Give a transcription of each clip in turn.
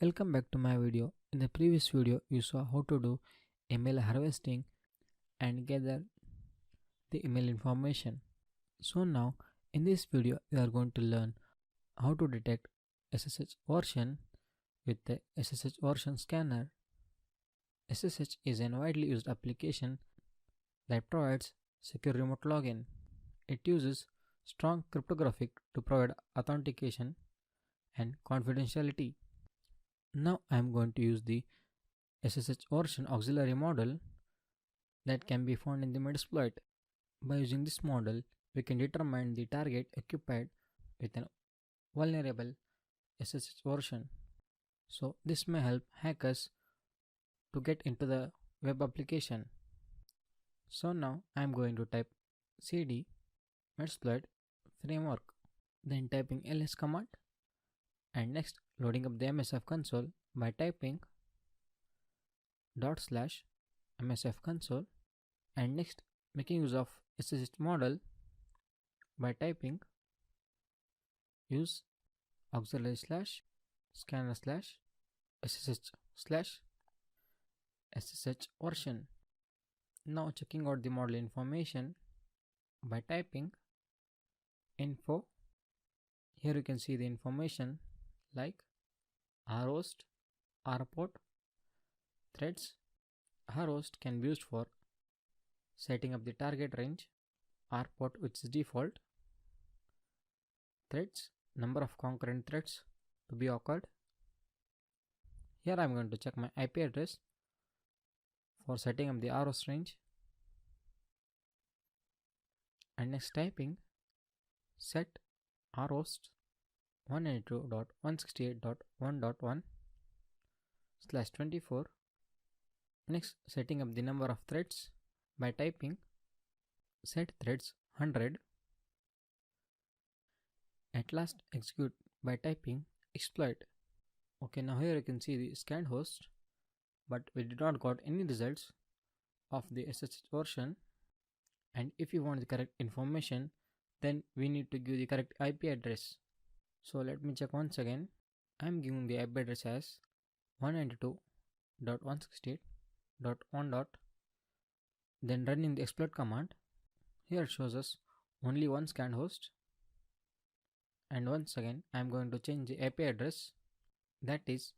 Welcome back to my video. In the previous video, you saw how to do email harvesting and gather the email information. So now, in this video, we are going to learn how to detect SSH version with the SSH version scanner. SSH is a widely used application that provides secure remote login. It uses strong cryptography to provide authentication and confidentiality. Now I am going to use the SSH version auxiliary model that can be found in the Metasploit. By using this model, we can determine the target occupied with a vulnerable SSH version. So this may help hackers to get into the web application. So now I am going to type cd Metasploit framework, then typing ls command, and next loading up the MSF console by typing /MSF console, and next making use of SSH model by typing use auxiliary /scanner /SSH version. Now checking out the model information by typing info. Here you can see the information like rhost, rport, threads. Rhost can be used for setting up the target range, rport which is default, threads, number of concurrent threads to be occurred. Here I am going to check my IP address for setting up the rhost range, and next typing set rhost 192.168.1.1/24. Next setting up the number of threads by typing set threads 100. At last execute by typing exploit. Okay, now here you can see the scanned host, but we did not got any results of the SSH version. And if you want the correct information, then we need to give the correct IP address. So let me check once again. I am giving the IP address as 192.168.1. Then running the exploit command. Here it shows us only one scanned host. And once again I am going to change the IP address, that is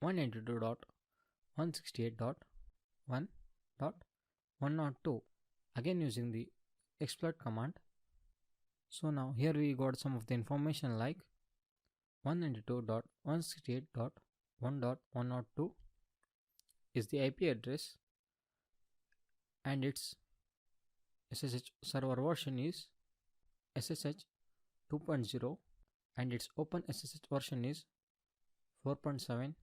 192.168.1.102, again using the exploit command. So now here we got some of the information like 192.168.1.102 is the IP address, and its SSH server version is SSH 2.0, and its open SSH version is 4.7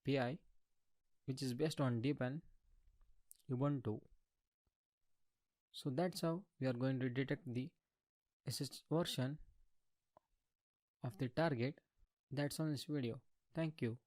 PI, which is based on Debian Ubuntu. So that's how we are going to detect the SSH version of the target. That's on this video. Thank you.